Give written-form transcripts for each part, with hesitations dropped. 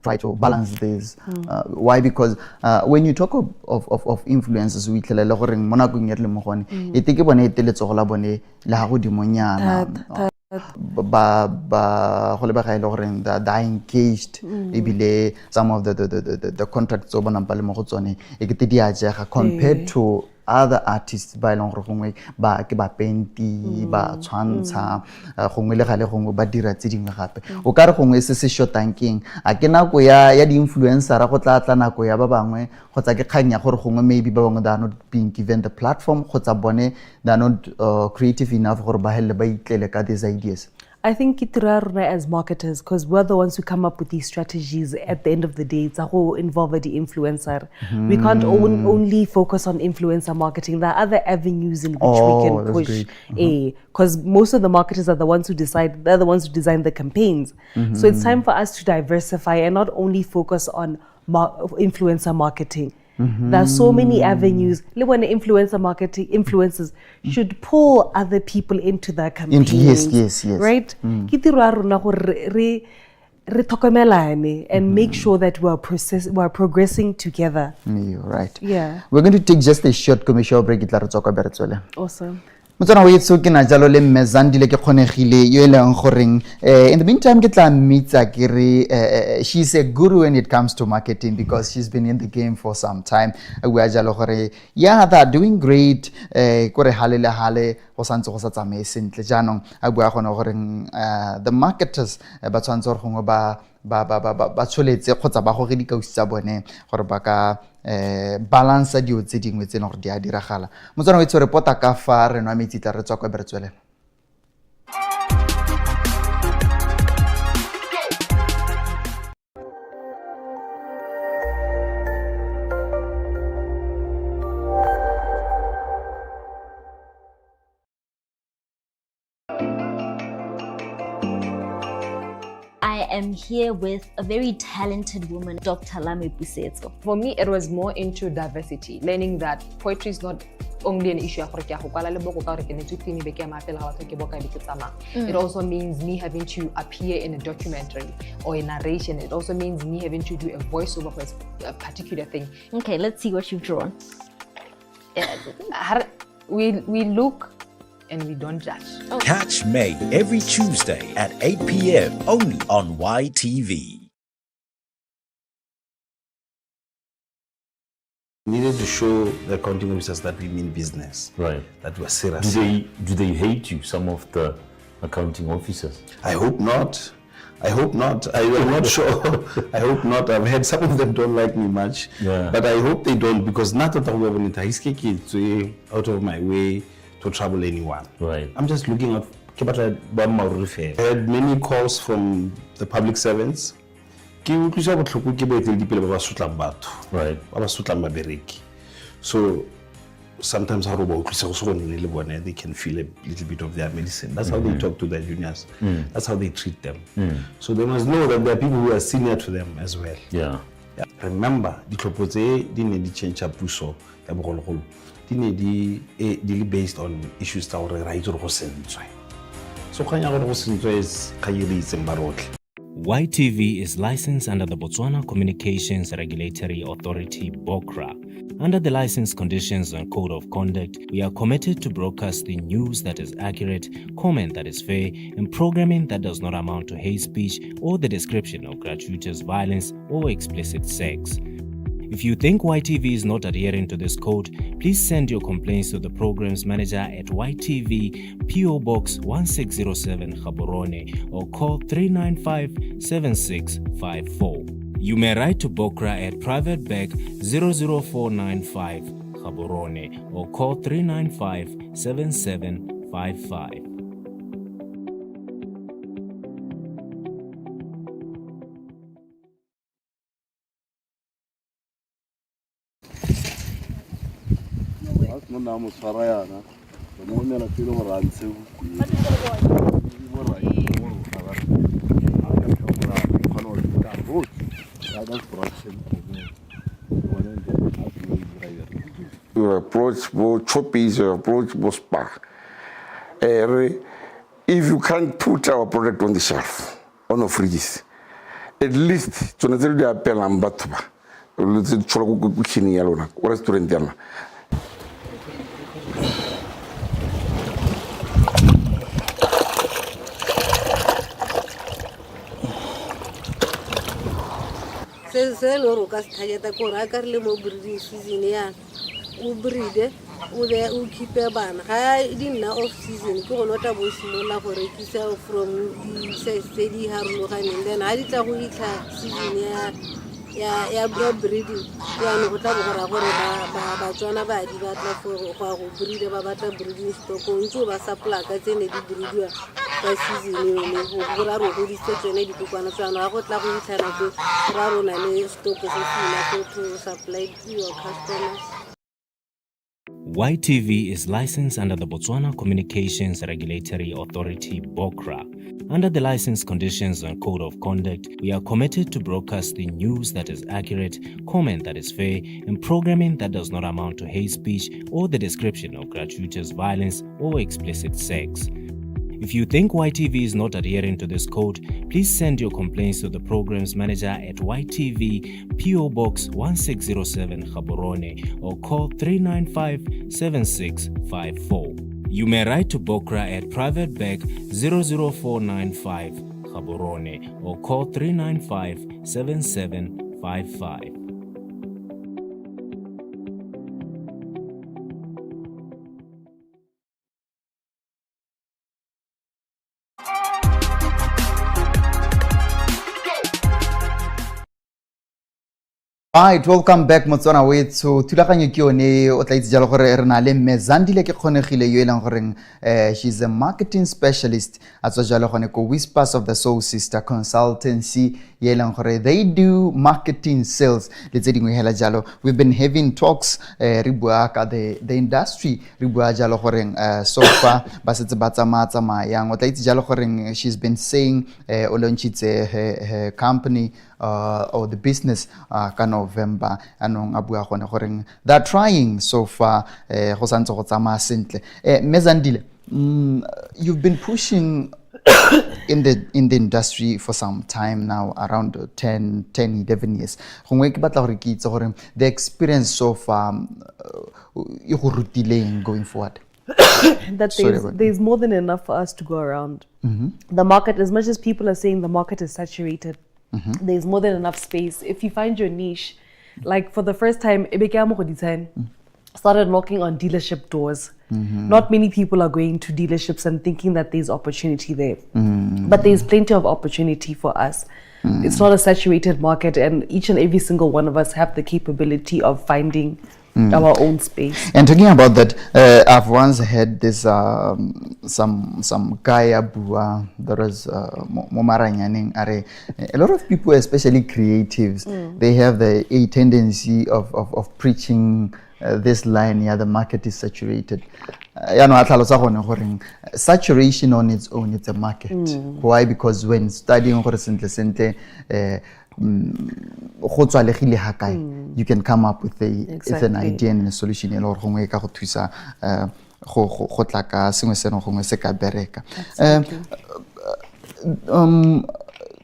try to balance this. Why? Because when you talk of influences, we tell a mona go ngere le mo gone e teke bone e teletso go la bone le ha go dimonyana ba go le ba ga ile gore they engaged ebile some of the contracts o bona le mo go tsone e ke te di a jega compared to other artists ba ileng gore gongwe ba ke ba penti ba tshwantsha gongwe le gale gongwe ba dira tse dingwe gape o ka re gongwe se shortankeng a ke nako ya di influencer go tla nako ya ba bangwe go tsa ke kganya gore gongwe maybe ba bangwe they are not being given the platform go tsa bone they are not creative enough gore ba helle ba itlele ka these ideas. I think as marketers, because we're the ones who come up with these strategies at the end of the day. It's a whole involve the influencer. We can't only focus on influencer marketing. There are other avenues in which we can push. Because most of the marketers are the ones who decide, they're the ones who design the campaigns. So it's time for us to diversify and not only focus on influencer marketing. There are so many avenues. When influencers should pull other people into their campaigns. Yes. Right? And make sure that we're progressing together. You're right. Yeah. We're going to take just a short commercial break. Awesome. Motsana o itse ke na jalo le mmezandile ke kgonegile yo eleng goreng in the meantime ke tla mmitsa ke re she's a guru when it comes to marketing because she's been in the game for some time. We are jalo gore yeah, they're doing great kore hale go santse go sa tsamae sentle jaanong a bua gone gore the marketers ba tshwantse gore gongwe ba tsholetse kgotsa ba gore dikausi tsa bone gore ba ka balance dio tse dingwe tse no gore di a diragala motsana o itse report ka fa re no metsi tla re tswa kwa beretswele. I am here with a very talented woman, Dr. Lame Pusetso. For me, it was more into diversity, learning that poetry is not only an issue. It also means me having to appear in a documentary or a narration. It also means me having to do a voiceover for a particular thing. Okay, let's see what you've drawn. We look and we don't judge. Oh. Catch May every Tuesday at 8 p.m. only on YTV. We needed to show the accounting officers that we mean business. Right. That we're serious. Do they hate you, some of the accounting officers? I hope not. I'm not sure. I hope not. I've heard some of them don't like me much. Yeah. But I hope they don't because not that I'm out of my way to trouble anyone. Right. I'm just looking at I had many calls from the public servants. Right. So sometimes they can feel a little bit of their medicine. That's how they talk to their juniors. That's how they treat them. So they must know that there are people who are senior to them as well. Yeah. Remember, the Klopote didn't change up puso. Based on issues that are right or so YTV is licensed under the Botswana Communications Regulatory Authority, BOCRA. Under the license conditions and code of conduct, we are committed to broadcasting news that is accurate, comment that is fair, and programming that does not amount to hate speech or the description of gratuitous violence or explicit sex. If you think YTV is not adhering to this code, please send your complaints to the program's manager at YTV, PO Box 1607 Gaborone, or call 395-7654. You may write to BOCRA at Private Bag 00495 Gaborone, or call 395-7755. You approach both choppies, you approach both spa. If you can't put our product on the shelf, on the fridges, at least tsone tse di apelang batho ba le tse tshola go kitchen ya lona o restaurant ya lona. se lo ro ka se thajeta ko ra ka re le mo breeding season ya o breede o be o keep bana ga di nna off season ke gona ta bo simola go rekisa from size tse di harologaneng then ha di tla go itla season ya breeding ya no go tla bo ra gore ba tswana ba di batla for go breed ba batla breeding stock o ntse ba supply ka tsene di breediwa ka season le go ra ro go di tsene di kokwana tswana ga go tla go itla go ra rona le stock se fila to supply to your customers. YTV is licensed under the Botswana Communications Regulatory Authority, BOCRA. Under the license conditions and code of conduct, we are committed to broadcasting news that is accurate, comment that is fair, and programming that does not amount to hate speech or the description of gratuitous violence or explicit sex. If you think YTV is not adhering to this code, please send your complaints to the program's manager at YTV PO Box 1607 Gaborone or call 395-7654. You may write to BOCRA at Private Bag 00495 Gaborone or call 395-7755. Right, welcome back Motswana wetso thulaganyo ke yone o tla itse jalo gore re na le Mmezandile ke kgonegile yo elang gore she's a marketing specialist a tswa jalo gone ko Whispers of the Soul Sister Consultancy ye elang gore they do marketing sales le tse dingwe hela jalo. We've been having talks re bua ka the industry re bua jalo gore so far ba setse ba tsamaya yang o tla itse jalo gore she's been saying o launchitse her company or the business ka November anong a bua gone gore they're trying so far go santse go tsamaya sentle. Mmezandile, you've been pushing in the industry for some time now, around 10-11 years. Gongwe ke batla gore ke itse gore the experience so far e go rutileng going forward. That there's more than enough for us to go around. The market, as much as people are saying the market is saturated, there's more than enough space. If you find your niche, like for the first time, started knocking on dealership doors. Not many people are going to dealerships and thinking that there's opportunity there. But there's plenty of opportunity for us. It's not a saturated market, and each and every single one of us have the capability of finding our own space. And talking about that, I've once heard this some guy abua there was momaranyaning are a lot of people, especially creatives, they have a tendency of preaching this line, the market is saturated. Saturation on its own, it's a market. Why? Because when studying you can come up with an idea and a solution.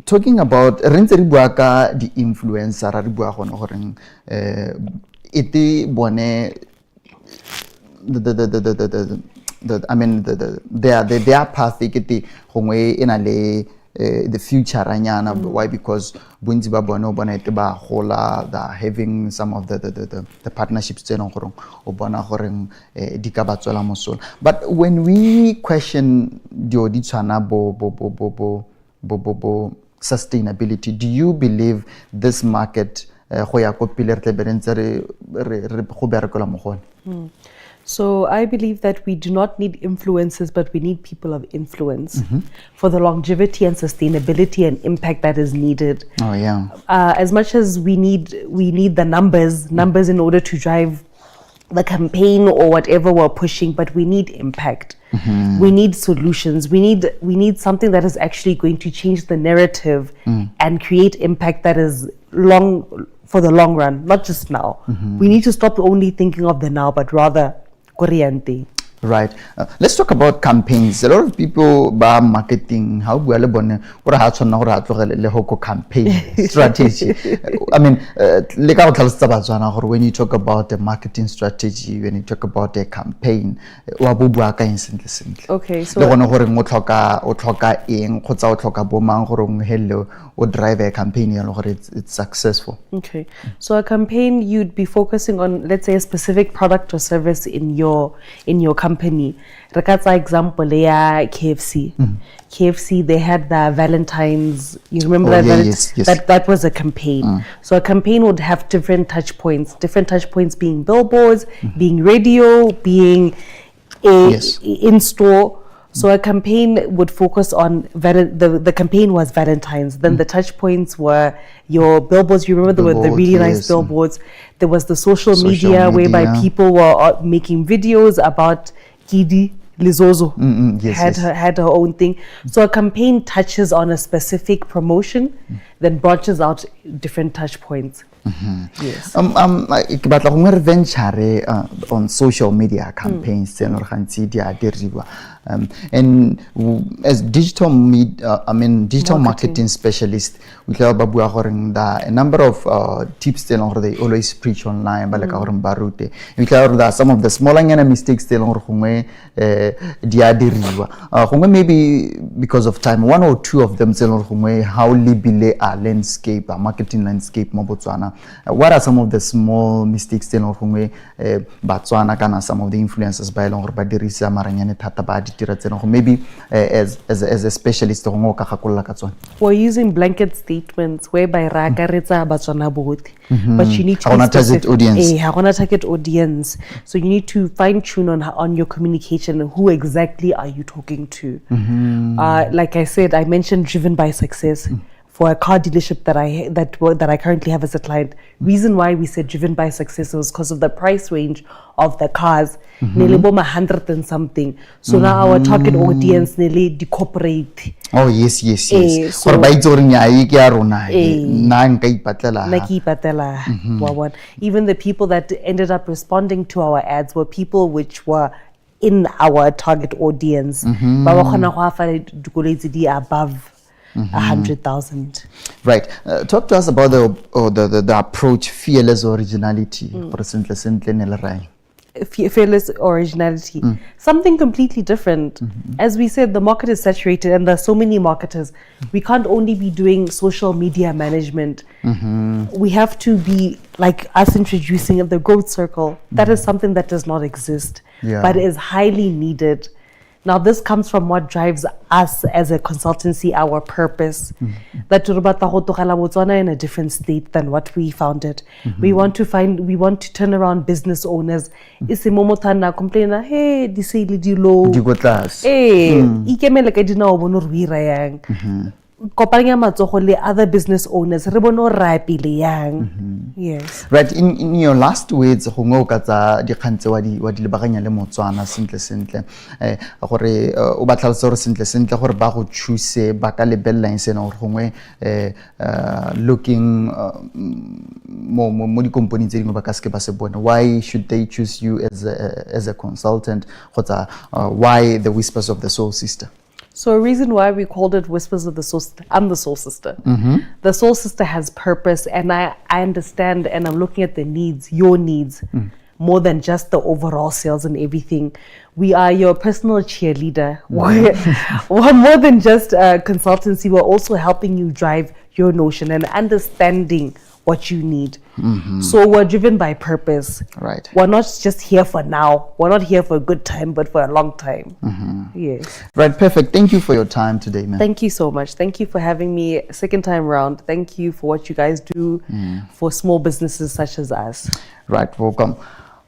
Talking about the influencer, I mean their path the future ranyana. Why? Because bunzi ba bona bona ite ba gola, they're having some of the partnerships tseno gorong o bona goreng di ka ba tswela mosola. But when we question dio di tshwana bo sustainability, do you believe this market go ya ko pile re tleberentse re go berekola mo gone? So I believe that we do not need influencers, but we need people of influence for the longevity and sustainability and impact that is needed. Oh yeah. As much as we need the numbers in order to drive the campaign or whatever we're pushing, but we need impact. We need solutions. We need something that is actually going to change the narrative and create impact that is for the long run, not just now. We need to stop only thinking of the now, but rather Corriente. Right. Let's talk about campaigns. A lot of people buy marketing. How well campaign strategy. I mean, when you talk about a marketing strategy, when you talk about a campaign, okay, so drive a campaign it's successful. Okay, so a campaign, you'd be focusing on, let's say, a specific product or service in your company. Rekatsa example, KFC. KFC, they had the Valentine's. You remember that? Yes. That was a campaign. So a campaign would have different touch points. Different touch points being billboards, being radio, being in store. So a campaign would focus on the campaign was Valentine's. Then the touch points were your billboards. You remember there were the really nice billboards. There was the social media whereby people were making videos about Kidi Lizozo. Had her own thing. So a campaign touches on a specific promotion, then branches out different touch points. Yes. Venture on social media campaigns and as digital marketing specialist, we have a number of tips they always preach online. But some of the smaller mistakes maybe because of time, one or two of them how libile a landscape, a marketing landscape Botswana. What are some of the small mistakes Botswana kana some of the influencers by maybe as a specialist we're using blanket statements whereby Botswana but you need to target audience. Target audience. So you need to fine tune on your communication. Who exactly are you talking to? Like I said, I mentioned driven by success. For a car dealership that I currently have as a client, reason why we said driven by success was because of the price range of the cars, nearly 100 and something. So now our target audience nearly decorporate. Oh yes. So even the people that ended up responding to our ads were people which were in our target audience. Above 100,000. Right. Talk to us about the approach fearless originality. Fearless originality. Something completely different. As we said, the market is saturated and there are so many marketers. We can't only be doing social media management. We have to be like us introducing the growth circle. That is something that does not exist, but is highly needed. Now, this comes from what drives us as a consultancy, our purpose. That Botswana in a different state than what we founded. We want to turn around business owners. Complain, hey, this is low. Other business owners. Yes. Right. In your last words, looking why should they choose you as a consultant? Why the Whispers of the Soul Sister? So a reason why we called it Whispers of the Soul Sister, I'm the Soul Sister. The Soul Sister has purpose, and I understand, and I'm looking at the needs, your needs, more than just the overall sales and everything. We are your personal cheerleader. We're more than just a consultancy. We're also helping you drive your notion and understanding what you need. So we're driven by purpose. Right. We're not just here for now. We're not here for a good time, but for a long time. Yes. Right. Perfect. Thank you for your time today, man. Thank you so much. Thank you for having me second time round. Thank you for what you guys do for small businesses such as us. Right. Welcome.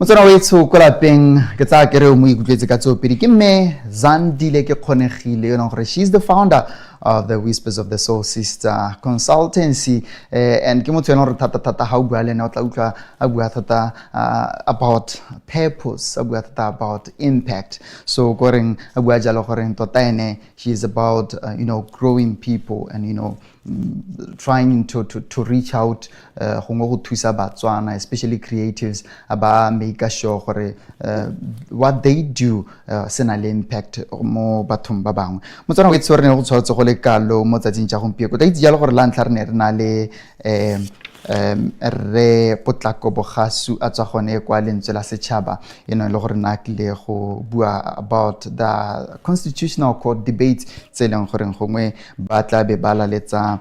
Motsana wetso ko lapeng ke tsa kere o mo ikutletse ka tsopedi ke mme Zandile ke kgonegile yona gore she's the founder of the Whispers of the Soul Sister Consultancy. And ke motho ena re thata ha o bua le ena o tla utlwa a bua thata about purpose, a bua thata about impact. So goreng a bua jalo goreng tota ene she is about growing people and trying to reach out go go thusa Batswana, especially creatives, aba make sure gore what they do sena le impact mo bathong ba bangwe. Motswana o itse re ne go tshwaretse go le kalo mo tsatsing tsa gompieko ta itse jalo gore la ntla re ne re na le re Potlako Bogasu a tswa gone kwa lentswe la setšhaba le gore na tle go bua about the constitutional court debates tse leng gore gongwe ba tla be ba laletsa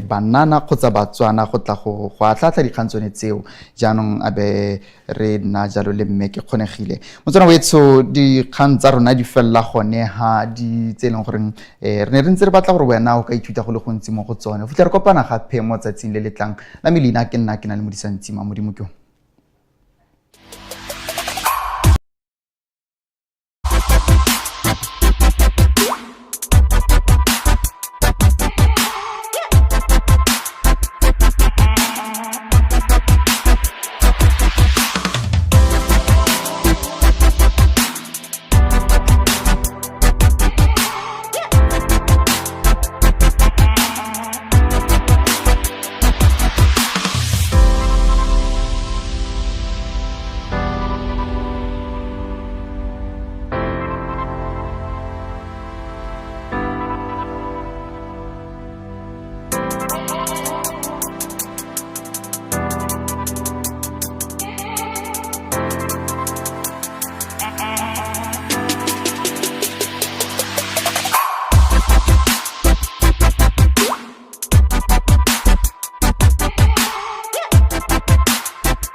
banana kgotsa Batswana go tla go atlatla dikgantsone tseo jaanong abe re nna jalo le mme ke kgonegile Motswana wetso dikgang tsa rona di fella gone ha di tse leng gore re ne re ntse re batla gore wena o ka ithuta go le gontsi mo go tsone o fitlha re kopana gape mo tsatsing le letlang la melina ke nna ke na le Modisa Ntsima Modimo ke